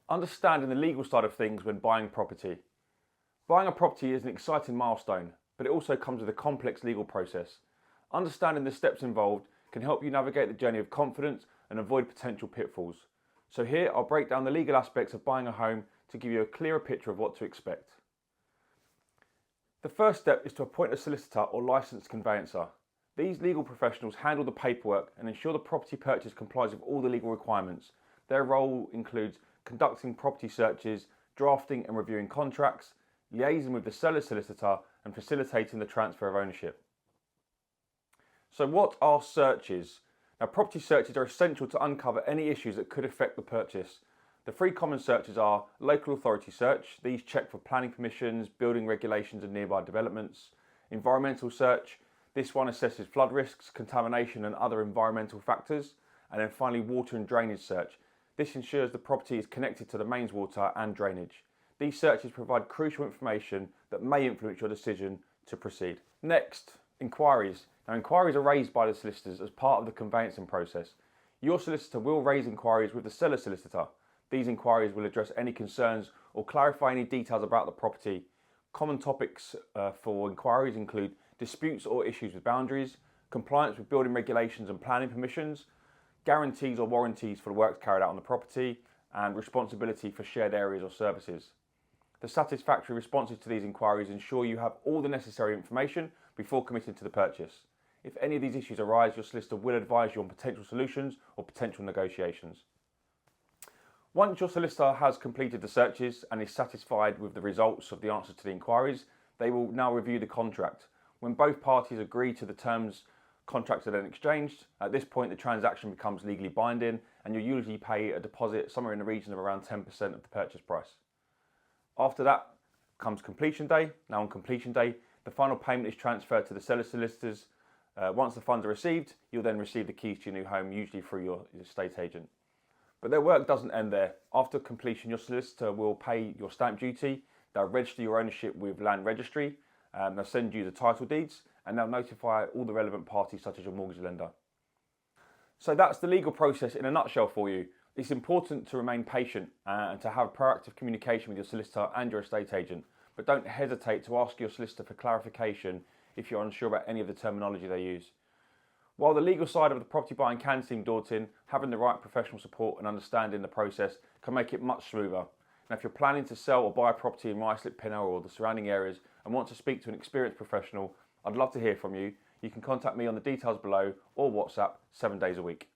Understanding the legal side of things when buying property. Buying a property is an exciting milestone, but it also comes with a complex legal process. Understanding the steps involved can help you navigate the journey of confidence and avoid potential pitfalls. So here I'll break down the legal aspects of buying a home to give you a clearer picture of what to expect. The first step is to appoint a solicitor or licensed conveyancer. These legal professionals handle the paperwork and ensure the property purchase complies with all the legal requirements. Their role includes conducting property searches, drafting and reviewing contracts, liaising with the seller's solicitor, and facilitating the transfer of ownership. So what are searches? Now, property searches are essential to uncover any issues that could affect the purchase. The three common searches are local authority search. These check for planning permissions, building regulations and nearby developments. Environmental search. This one assesses flood risks, contamination and other environmental factors. And then finally, water and drainage search. This ensures the property is connected to the mains water and drainage. These searches provide crucial information that may influence your decision to proceed. Next, inquiries. Now, inquiries are raised by the solicitors as part of the conveyancing process. Your solicitor will raise inquiries with the seller's solicitor. These inquiries will address any concerns or clarify any details about the property. Common topics for inquiries include disputes or issues with boundaries, compliance with building regulations and planning permissions, guarantees or warranties for the works carried out on the property, and responsibility for shared areas or services. The satisfactory responses to these inquiries ensure you have all the necessary information before committing to the purchase. If any of these issues arise, your solicitor will advise you on potential solutions or potential negotiations. Once your solicitor has completed the searches and is satisfied with the results of the answers to the inquiries, they will now review the contract. When both parties agree to the terms, contracts are then exchanged. At this point, the transaction becomes legally binding and you usually pay a deposit somewhere in the region of around 10% of the purchase price. After that comes completion day. Now, on completion day, the final payment is transferred to the seller's solicitors. Once the funds are received, you'll then receive the keys to your new home, usually through your estate agent. But their work doesn't end there. After completion, your solicitor will pay your stamp duty. They'll register your ownership with Land Registry. They'll send you the title deeds and they'll notify all the relevant parties such as your mortgage lender. So that's the legal process in a nutshell for you. It's important to remain patient and to have proactive communication with your solicitor and your estate agent. But don't hesitate to ask your solicitor for clarification if you're unsure about any of the terminology they use. While the legal side of the property buying can seem daunting, having the right professional support and understanding the process can make it much smoother. Now, if you're planning to sell or buy a property in Ruislip Pinner or the surrounding areas and want to speak to an experienced professional, I'd love to hear from you. You can contact me on the details below or WhatsApp 7 days a week.